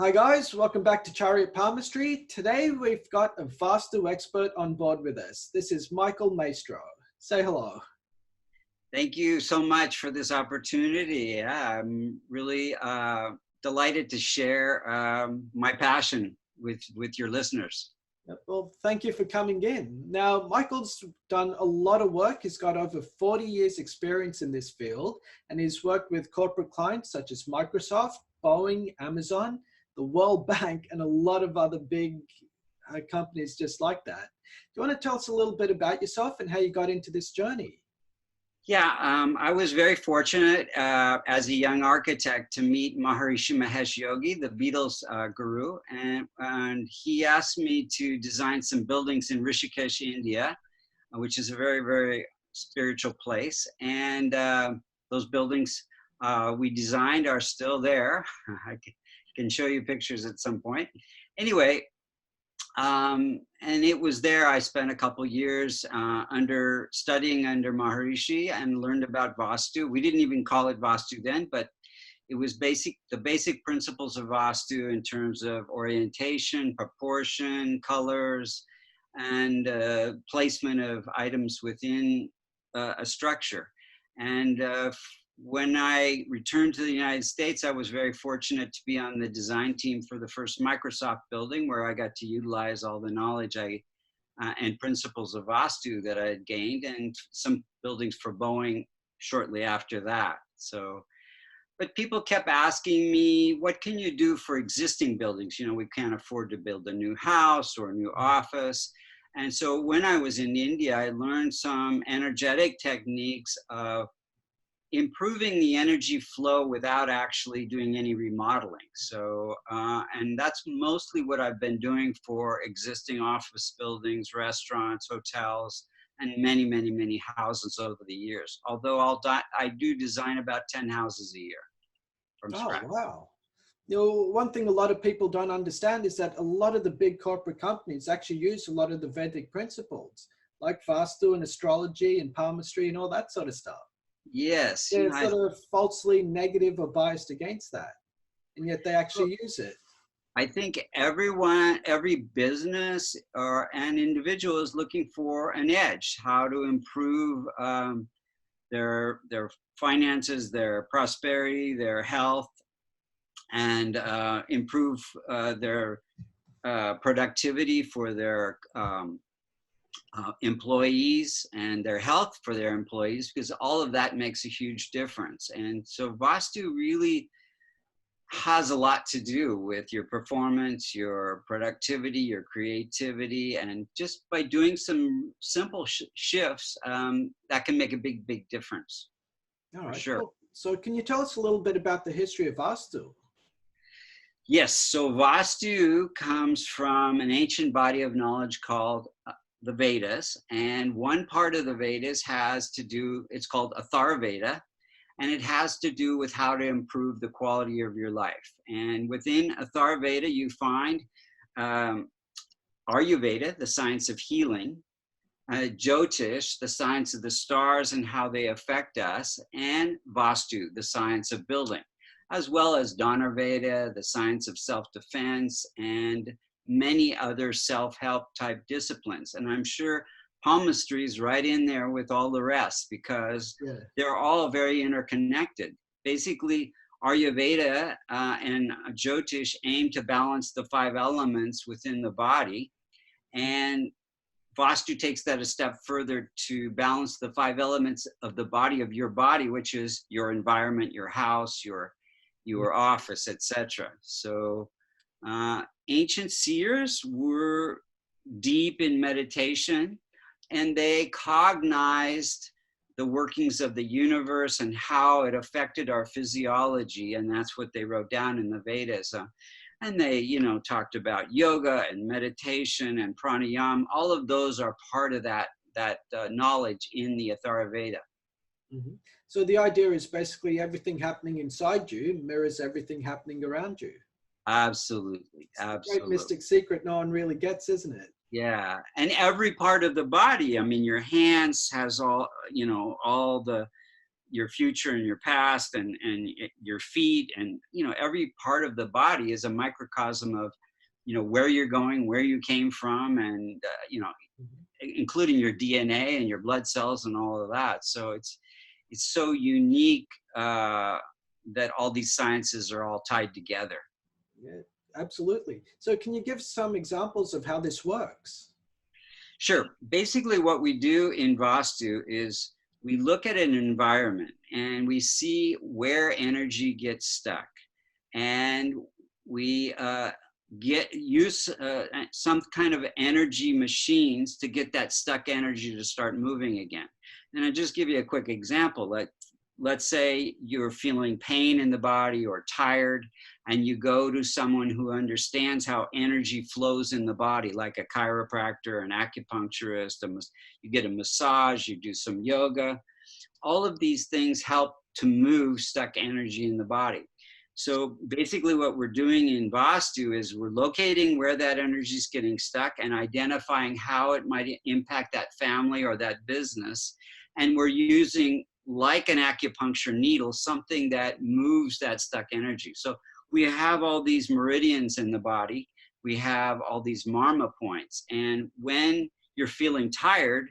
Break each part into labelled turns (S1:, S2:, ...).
S1: Hi guys, welcome back to Chariot Palmistry. Today we've got a Vastu expert on board with us. This is Michael Mastro. Say hello.
S2: Thank you so much for this opportunity. Yeah, I'm really delighted to share my passion with your listeners.
S1: Well, thank you for coming in. Now, Michael's done a lot of work. He's got over 40 years experience in this field, and he's worked with corporate clients such as Microsoft, Boeing, Amazon, the World Bank, and a lot of other big companies just like that. Do you want to tell us a little bit about yourself and how you got into this journey?
S2: Yeah, I was very fortunate as a young architect to meet Maharishi Mahesh Yogi, the Beatles guru, and he asked me to design some buildings in Rishikesh, India, which is a very, very spiritual place. And those buildings we designed are still there. I can show you pictures at some point. Anyway, and it was there I spent a couple years studying under Maharishi and learned about Vastu. We didn't even call it Vastu then, but it was the basic principles of Vastu in terms of orientation, proportion, colors, and placement of items within a structure. And when I returned to the United States, I was very fortunate to be on the design team for the first Microsoft building, where I got to utilize all the knowledge and principles of Vastu that I had gained, and some buildings for Boeing shortly after that. So, but people kept asking me, what can you do for existing buildings? You know, we can't afford to build a new house or a new office. And so when I was in India, I learned some energetic techniques of improving the energy flow without actually doing any remodeling. So, and that's mostly what I've been doing for existing office buildings, restaurants, hotels, and many, many, many houses over the years. Although I do design about 10 houses a year from scratch.
S1: Oh, wow. You know, one thing a lot of people don't understand is that a lot of the big corporate companies actually use a lot of the Vedic principles, like Vastu and astrology and palmistry and all that sort of stuff.
S2: Yes.
S1: They're sort of falsely negative or biased against that, and yet they actually use it.
S2: I think every business or an individual is looking for an edge, how to improve their finances, their prosperity, their health, and improve their productivity for their employees and their health for their employees, because all of that makes a huge difference. And so Vastu really has a lot to do with your performance, your productivity, your creativity, and just by doing some simple shifts, that can make a big, big difference.
S1: All right.
S2: Sure.
S1: Cool. So can you tell us a little bit about the history of Vastu?
S2: Yes. So Vastu comes from an ancient body of knowledge called the Vedas, and one part of the Vedas it's called Atharvaveda, and it has to do with how to improve the quality of your life. And within Atharvaveda, you find Ayurveda, the science of healing, Jyotish, the science of the stars and how they affect us, and Vastu, the science of building, as well as Dhanurveda, the science of self-defense, and many other self-help type disciplines. And I'm sure palmistry is right in there with all the rest, because they're all very interconnected. Basically, Ayurveda and Jyotish aim to balance the 5 elements within the body, and Vastu takes that a step further to balance the 5 elements of the body of your body, which is your environment, your house, your office, etc. So ancient seers were deep in meditation, and they cognized the workings of the universe and how it affected our physiology, and that's what they wrote down in the Vedas. And they, talked about yoga and meditation and pranayama. All of those are part of that knowledge in the Atharvaveda.
S1: Mm-hmm. So the idea is basically everything happening inside you mirrors everything happening around you.
S2: Absolutely. Absolutely.
S1: Great mystic secret no one really gets, isn't it?
S2: Yeah. And every part of the body, I mean, your hands has all the your future and your past and your feet and, you know, every part of the body is a microcosm of, you know, where you're going, where you came from, and, you know, including your DNA and your blood cells and all of that. So it's so unique that all these sciences are all tied together.
S1: Yeah, absolutely. So can you give some examples of how this works?
S2: Sure. Basically, what we do in Vastu is we look at an environment and we see where energy gets stuck, and we use some kind of energy machines to get that stuck energy to start moving again. And I'll just give you a quick example. Let's say you're feeling pain in the body or tired, and you go to someone who understands how energy flows in the body, like a chiropractor, an acupuncturist, you get a massage, you do some yoga. All of these things help to move stuck energy in the body. So basically what we're doing in Vastu is we're locating where that energy is getting stuck and identifying how it might impact that family or that business. And we're using, like an acupuncture needle, something that moves that stuck energy. So we have all these meridians in the body. We have all these marma points. And when you're feeling tired,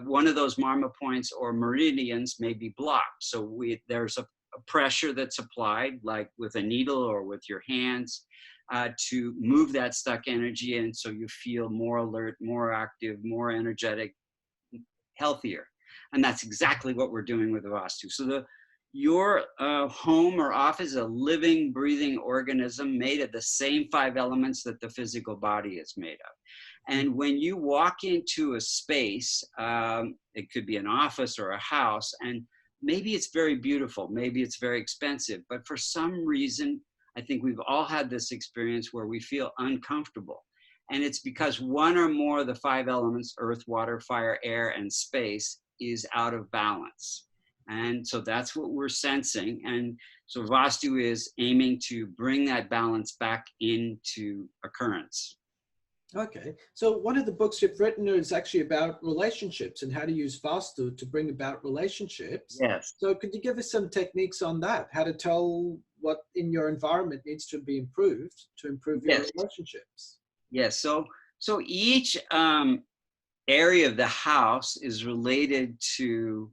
S2: one of those marma points or meridians may be blocked. So there's a pressure that's applied, like with a needle or with your hands, to move that stuck energy. And so you feel more alert, more active, more energetic, healthier. And that's exactly what we're doing with Vastu. So your home or office is a living, breathing organism made of the same 5 elements that the physical body is made of. And when you walk into a space, it could be an office or a house, and maybe it's very beautiful, maybe it's very expensive, but for some reason, I think we've all had this experience where we feel uncomfortable. And it's because one or more of the 5 elements, earth, water, fire, air, and space, is out of balance. And so that's what we're sensing. And so Vastu is aiming to bring that balance back into occurrence.
S1: Okay, so one of the books you've written is actually about relationships and how to use Vastu to bring about relationships.
S2: Yes.
S1: So could you give us some techniques on that? How to tell what in your environment needs to be improved to improve your relationships?
S2: Yes. So each area of the house is related to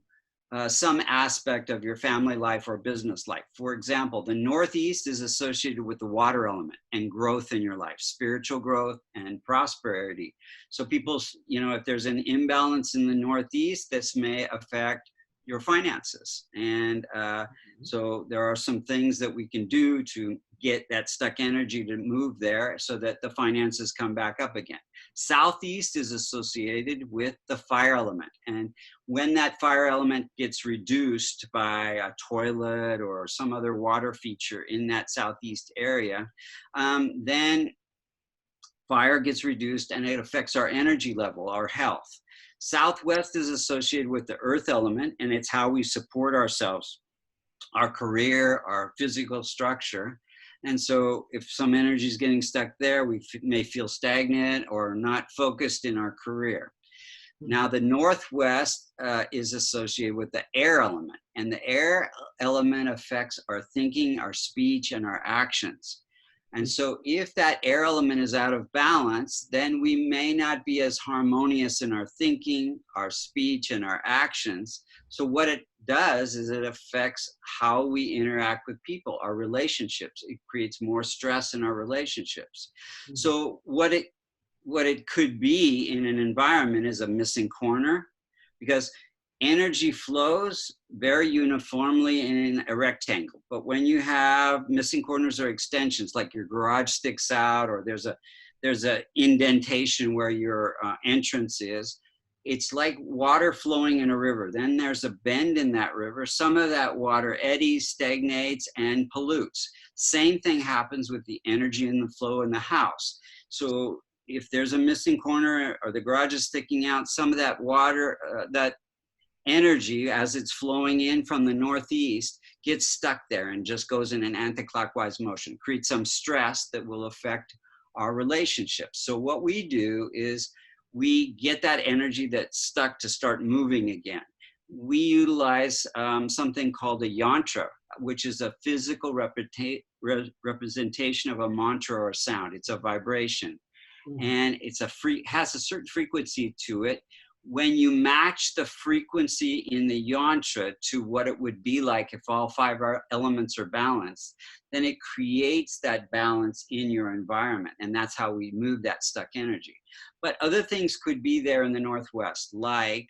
S2: some aspect of your family life or business life. For example, the Northeast is associated with the water element and growth in your life, spiritual growth and prosperity. So people, you know, if there's an imbalance in the Northeast, this may affect your finances. And so there are some things that we can do to get that stuck energy to move there so that the finances come back up again. Southeast is associated with the fire element. And when that fire element gets reduced by a toilet or some other water feature in that Southeast area, then fire gets reduced and it affects our energy level, our health. Southwest is associated with the earth element, and it's how we support ourselves, our career, our physical structure. And so if some energy is getting stuck there, we may feel stagnant or not focused in our career. Now, the Northwest is associated with the air element, and the air element affects our thinking, our speech, and our actions. And so if that air element is out of balance, then we may not be as harmonious in our thinking, our speech, and our actions. So what it does is it affects how we interact with people, our relationships. It creates more stress in our relationships. So what it could be in an environment is a missing corner, because energy flows very uniformly in a rectangle. But when you have missing corners or extensions, like your garage sticks out, or there's a indentation where your entrance is, it's like water flowing in a river. Then there's a bend in that river. Some of that water eddies, stagnates, and pollutes. Same thing happens with the energy and the flow in the house. So if there's a missing corner or the garage is sticking out, some of that water, that energy as it's flowing in from the Northeast gets stuck there and just goes in an anti-clockwise motion, creates some stress that will affect our relationships. So what we do is we get that energy that's stuck to start moving again. we utilize something called a yantra, which is a physical representation of a mantra or sound. It's a vibration, and it's has a certain frequency to it. When you match the frequency in the yantra to what it would be like if all 5 elements are balanced, then it creates that balance in your environment. And that's how we move that stuck energy. But other things could be there in the Northwest, like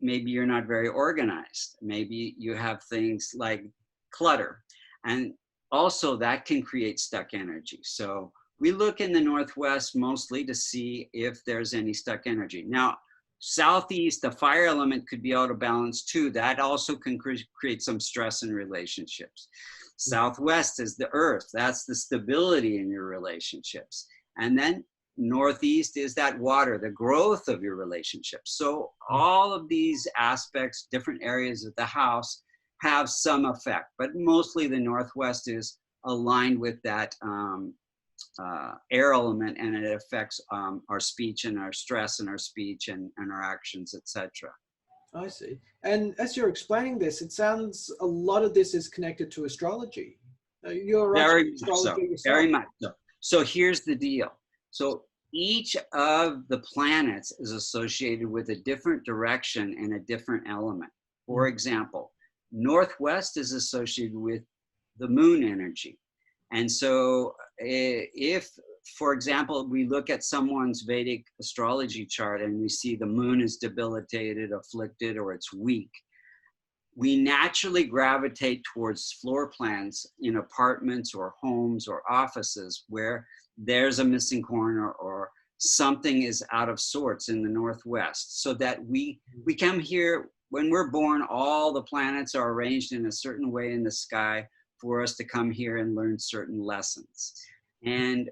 S2: maybe you're not very organized. Maybe you have things like clutter. And also that can create stuck energy. So we look in the Northwest mostly to see if there's any stuck energy. Now, Southeast, the fire element could be out of balance too. That also can create some stress in relationships. Southwest is the earth. That's the stability in your relationships. And then Northeast is that water, the growth of your relationships. So all of these aspects, different areas of the house have some effect, but mostly the Northwest is aligned with that air element, and it affects our speech and our stress and our speech and our actions, etc.
S1: I see. And as you're explaining this, it sounds a lot of this is connected to astrology. You're
S2: Very
S1: much
S2: much so. Very much so. So here's the deal. So each of the planets is associated with a different direction and a different element. For example, Northwest is associated with the moon energy. And so if, for example, we look at someone's Vedic astrology chart and we see the moon is debilitated, afflicted, or it's weak, we naturally gravitate towards floor plans in apartments or homes or offices where there's a missing corner or something is out of sorts in the Northwest, so that we come here. When we're born, all the planets are arranged in a certain way in the sky for us to come here and learn certain lessons. And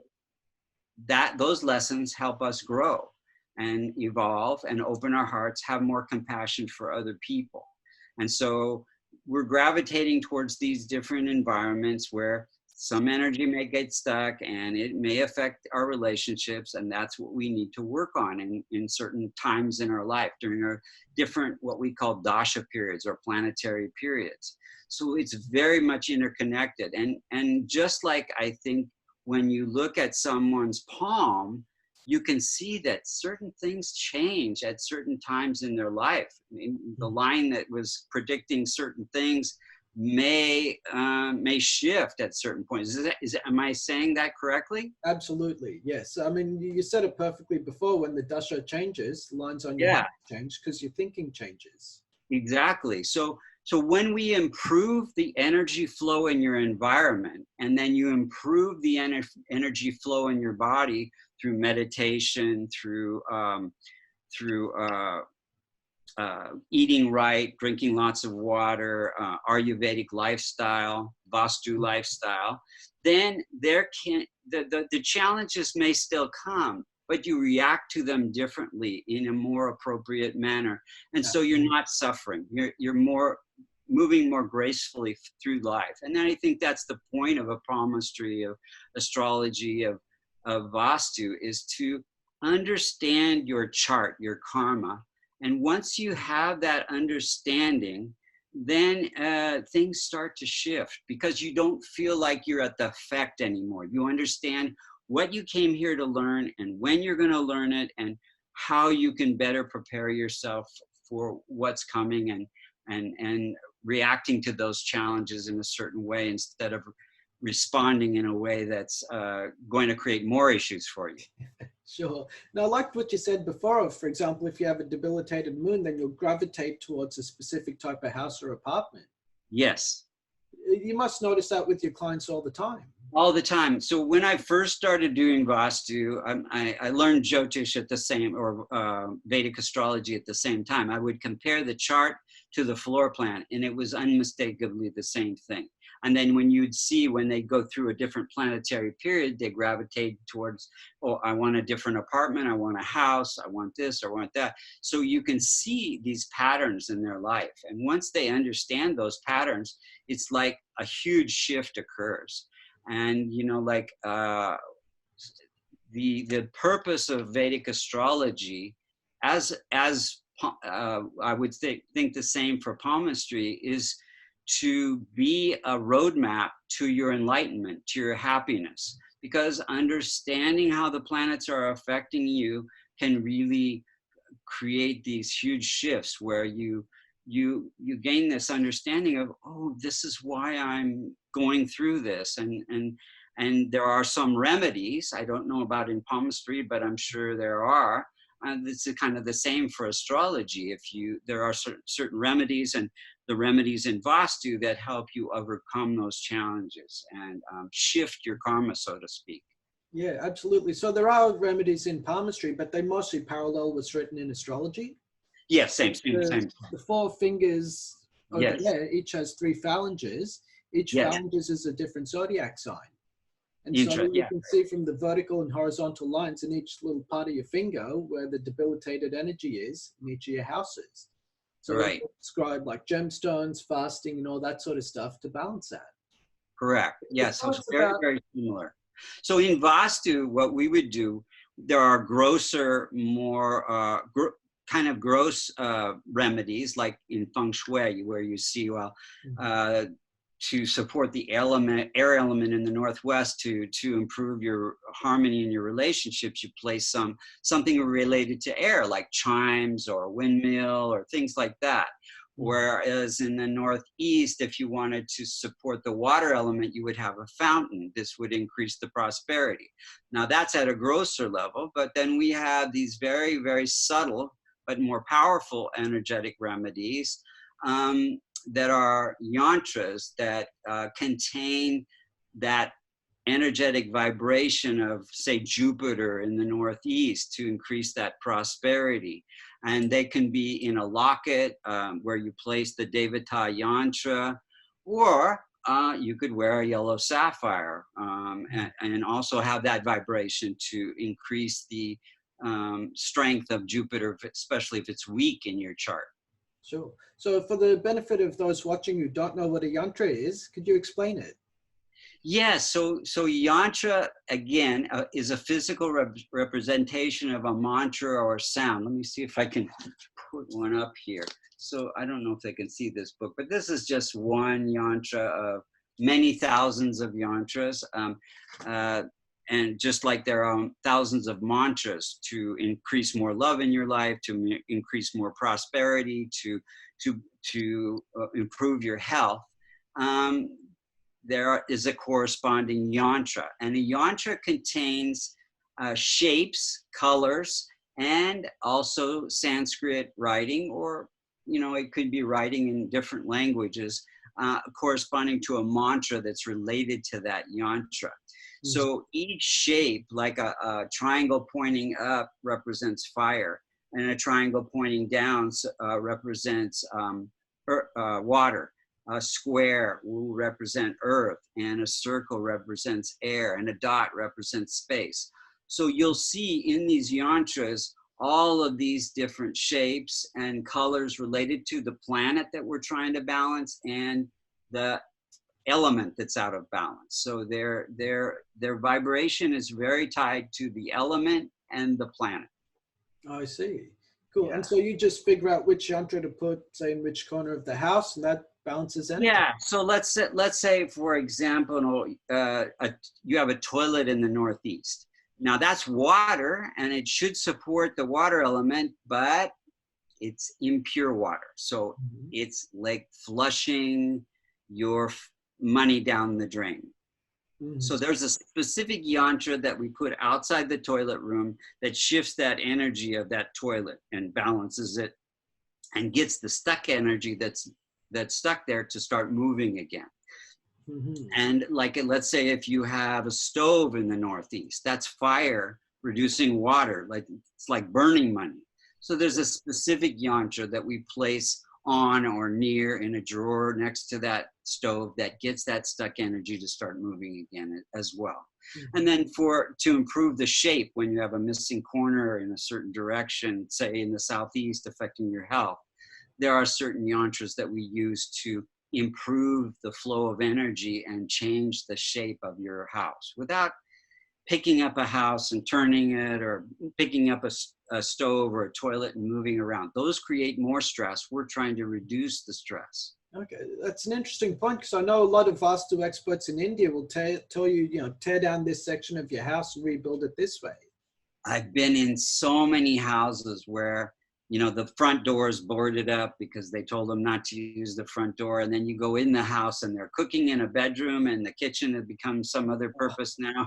S2: those lessons help us grow and evolve and open our hearts, have more compassion for other people. And so we're gravitating towards these different environments where some energy may get stuck and it may affect our relationships. And that's what we need to work on in certain times in our life during our different, what we call dasha periods or planetary periods. So it's very much interconnected. And just like I think when you look at someone's palm, you can see that certain things change at certain times in their life. I mean, the line that was predicting certain things may shift at certain points. Am I saying that correctly?
S1: Absolutely, yes. I mean, you said it perfectly before. When the dasha changes, lines on your head change because your thinking changes.
S2: Exactly. So when we improve the energy flow in your environment, and then you improve the energy flow in your body through meditation, through eating right, drinking lots of water, Ayurvedic lifestyle, Vastu lifestyle, then the challenges may still come, but you react to them differently in a more appropriate manner. And so you're not suffering. You're more moving more gracefully through life. And then I think that's the point of a palmistry, of astrology, of Vastu, is to understand your chart, your karma. And once you have that understanding, then things start to shift because you don't feel like you're at the effect anymore. You understand what you came here to learn and when you're going to learn it and how you can better prepare yourself for what's coming and reacting to those challenges in a certain way instead of responding in a way that's going to create more issues for you.
S1: Sure. Now, like what you said before, for example, if you have a debilitated moon, then you'll gravitate towards a specific type of house or apartment.
S2: Yes.
S1: You must notice that with your clients all the time.
S2: All the time. So when I first started doing Vastu, I learned Jyotish at the same, or Vedic astrology at the same time. I would compare the chart to the floor plan, and it was unmistakably the same thing. And then when you'd see when they go through a different planetary period, they gravitate towards, oh, I want a different apartment, I want a house, I want this, I want that. So you can see these patterns in their life. And once they understand those patterns, it's like a huge shift occurs. And, you know, like the purpose of Vedic astrology as I would think the same for palmistry, is to be a roadmap to your enlightenment, to your happiness, because understanding how the planets are affecting you can really create these huge shifts where you gain this understanding of, oh, this is why I'm going through this, and there are some remedies. I don't know about in palmistry, but I'm sure there are. This is kind of the same for astrology. There are certain remedies, and the remedies in Vastu that help you overcome those challenges and shift your karma, so to speak.
S1: Yeah, absolutely. So there are remedies in palmistry, but they mostly parallel what's written in astrology.
S2: Yeah, same.
S1: The four fingers over
S2: Yes.
S1: there, each has 3 phalanges. Each
S2: Yes.
S1: phalanges is a different zodiac sign. And so you can see from the vertical and horizontal lines in each little part of your finger where the debilitated energy is in each of your houses. So
S2: right.
S1: they describe like gemstones, fasting, and all that sort of stuff to balance that.
S2: Correct. Yes.
S1: So
S2: So it's very similar. So in Vastu, what we would do, there are grosser, more kind of gross remedies, like in feng shui, where you see, well, to support the air element in the Northwest, to improve your harmony in your relationships, you place something related to air, like chimes or a windmill or things like that. Whereas in the Northeast, if you wanted to support the water element, you would have a fountain. This would increase the prosperity. Now that's at a grosser level, but then we have these very, very subtle but more powerful energetic remedies that are yantras that contain that energetic vibration of, say, Jupiter in the Northeast to increase that prosperity. And they can be in a locket where you place the Devata yantra, or you could wear a yellow sapphire and also have that vibration to increase the strength of Jupiter, especially if it's weak in your chart.
S1: Sure. So for the benefit of those watching who don't know what a yantra is, could you explain it?
S2: Yes, so yantra, again, is a physical representation of a mantra or sound. Let me see if I can put one up here. So I don't know if they can see this book, but this is just one yantra of many thousands of yantras. And just like there are thousands of mantras to increase more love in your life, to increase more prosperity, to improve your health, there is a corresponding yantra. And a yantra contains shapes, colors, and also Sanskrit writing, or, it could be writing in different languages corresponding to a mantra that's related to that yantra. So each shape, like a triangle pointing up represents fire, and a triangle pointing down represents water. A square will represent earth, and a circle represents air, and a dot represents space. So you'll see in these yantras all of these different shapes and colors related to the planet that we're trying to balance and the element that's out of balance. So their vibration is very tied to the element and the planet.
S1: I see. Cool.
S2: Yeah.
S1: And so you just figure out which yantra to put, say, in which corner of the house, and that balances energy.
S2: Yeah. So let's say, for example, you have a toilet in the Northeast. Now that's water, and it should support the water element, but it's impure water. So it's like flushing your money down the drain. So there's a specific yantra that we put outside the toilet room that shifts that energy of that toilet and balances it and gets the stuck energy that's stuck there to start moving again. And let's say if you have a stove in the Northeast, that's fire reducing water, it's like burning money. So there's a specific yantra that we place on or near in a drawer next to that stove that gets that stuck energy to start moving again as well. And then to improve the shape, when you have a missing corner in a certain direction, say in the Southeast affecting your health, there are certain yantras that we use to improve the flow of energy and change the shape of your house without picking up a house and turning it, or picking up a stove or a toilet and moving around. Those create more stress. We're trying to reduce the stress.
S1: Okay, that's an interesting point, because I know a lot of Vastu experts in India will tell you, tear down this section of your house and rebuild it this way.
S2: I've been in so many houses where, the front door is boarded up because they told them not to use the front door. And then you go in the house and they're cooking in a bedroom and the kitchen has become some other purpose now.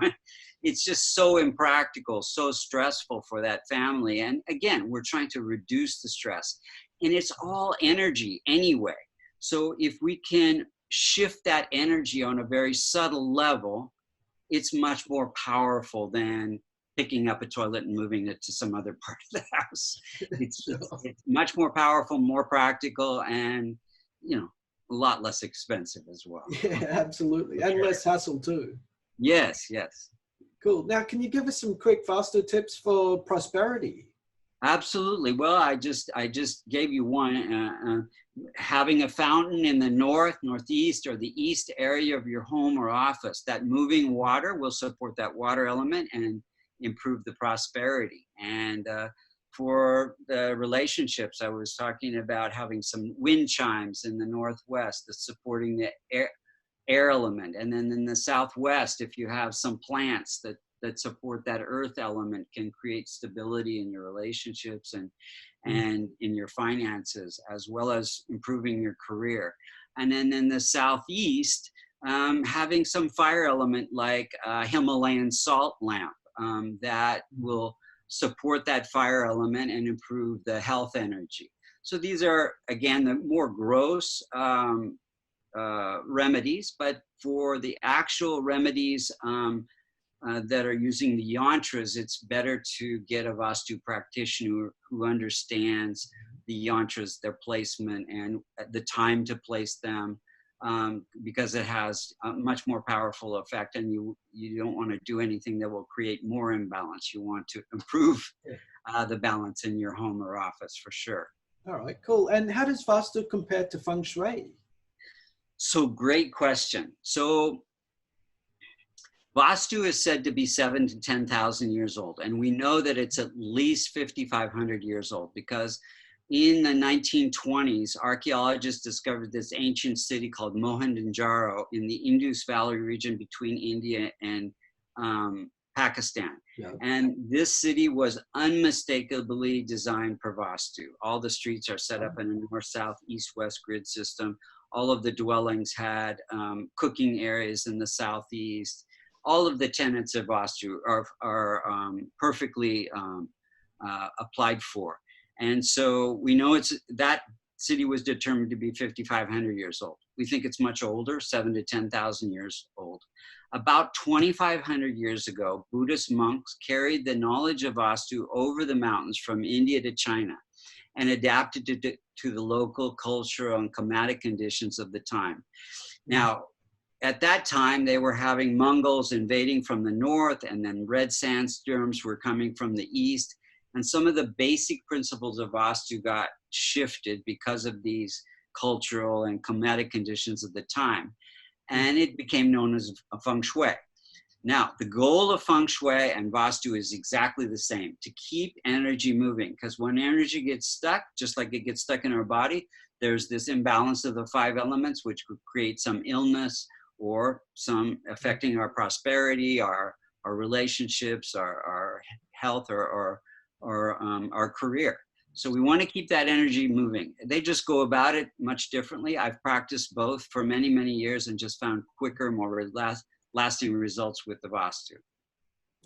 S2: It's just so impractical, so stressful for that family. And again, we're trying to reduce the stress, and it's all energy anyway. So if we can shift that energy on a very subtle level, it's much more powerful than picking up a toilet and moving it to some other part of the house. It's much more powerful, more practical, and a lot less expensive as well.
S1: Yeah, absolutely. And less hassle too.
S2: Yes, yes.
S1: Cool. Now, can you give us some quick Vastu tips for prosperity?
S2: Absolutely. Well, I just gave you one. Having a fountain in the north, northeast, or the east area of your home or office. That moving water will support that water element and improve the prosperity. And for the relationships, I was talking about having some wind chimes in the northwest that's supporting the air element. And then in the southwest, if you have some plants that support that earth element, can create stability in your relationships and in your finances, as well as improving your career. And then in the southeast, having some fire element like a Himalayan salt lamp that will support that fire element and improve the health energy. So these are, again, the more gross remedies, but for the actual remedies that are using the yantras, it's better to get a Vastu practitioner who understands the yantras, their placement, and the time to place them, because it has a much more powerful effect, and you don't want to do anything that will create more imbalance. You want to improve the balance in your home or office for sure.
S1: All right, cool. And how does Vastu compare to Feng Shui?
S2: So great question. So Vastu is said to be 7,000 to 10,000 years old. And we know that it's at least 5,500 years old because in the 1920s, archaeologists discovered this ancient city called Mohenjo-daro in the Indus Valley region between India and Pakistan. Yeah. And this city was unmistakably designed for Vastu. All the streets are set up in a north, south, east, west grid system. All of the dwellings had cooking areas in the southeast. All of the tenets of Vastu are perfectly applied for. And so we know that city was determined to be 5,500 years old. We think it's much older, 7,000 to 10,000 years old. About 2,500 years ago, Buddhist monks carried the knowledge of Vastu over the mountains from India to China and adapted it to the local cultural and climatic conditions of the time. Now, at that time, they were having Mongols invading from the north, and then red sandstorms were coming from the east. And some of the basic principles of Vastu got shifted because of these cultural and climatic conditions of the time. And it became known as a Feng Shui. Now, the goal of Feng Shui and Vastu is exactly the same, to keep energy moving. Because when energy gets stuck, just like it gets stuck in our body, there's this imbalance of the 5 elements, which could create some illness or some affecting our prosperity, our relationships, our health, or our career. So we want to keep that energy moving. They just go about it much differently. I've practiced both for many, many years and just found quicker, more lasting results with the Vastu.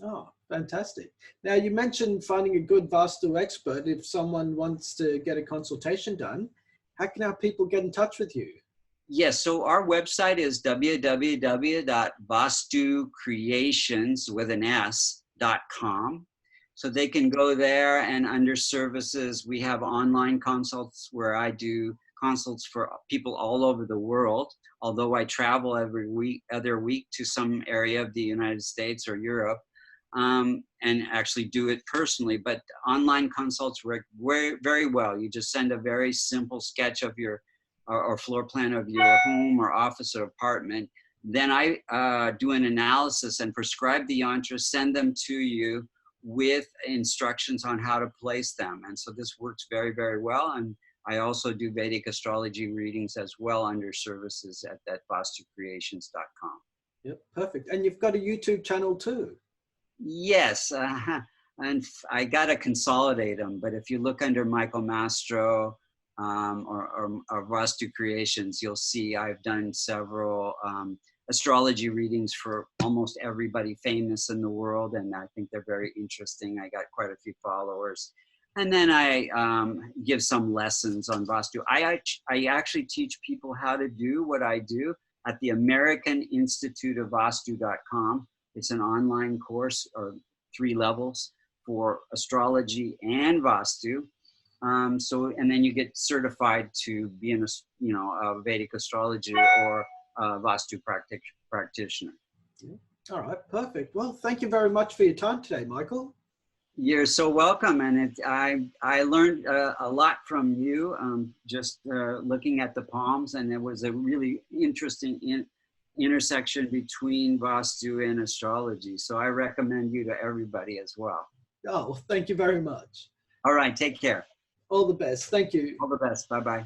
S1: Oh, fantastic. Now, you mentioned finding a good Vastu expert. If someone wants to get a consultation done, how can our people get in touch with you?
S2: Yes, so our website is www.vastucreations.com. So they can go there, and under services, we have online consults where I do consults for people all over the world, although I travel every other week to some area of the United States or Europe, and actually do it personally. But online consults work very well. You just send a very simple sketch of your or floor plan of your home or office or apartment. Then I do an analysis and prescribe the yantras, send them to you with instructions on how to place them. And so this works very, very well. And I also do Vedic astrology readings as well under services at that vastucreations.com.
S1: Yep, perfect. And you've got a YouTube channel too.
S2: Yes, and I got to consolidate them. But if you look under Michael Mastro or Vastu Creations, you'll see I've done several astrology readings for almost everybody famous in the world, and I think they're very interesting. I got quite a few followers. And then I give some lessons on Vastu. I actually teach people how to do what I do at the American Institute of Vastu.com. It's an online course or 3 levels for astrology and Vastu. And then you get certified to be a Vedic astrologer or a Vastu practitioner.
S1: All right, perfect. Well, thank you very much for your time today, Michael.
S2: You're so welcome, and I learned a lot from you just looking at the palms, and it was a really interesting intersection between Vastu and astrology. So I recommend you to everybody as well.
S1: Oh, thank you very much.
S2: All right, take care.
S1: All the best. Thank you.
S2: All the best. Bye-bye.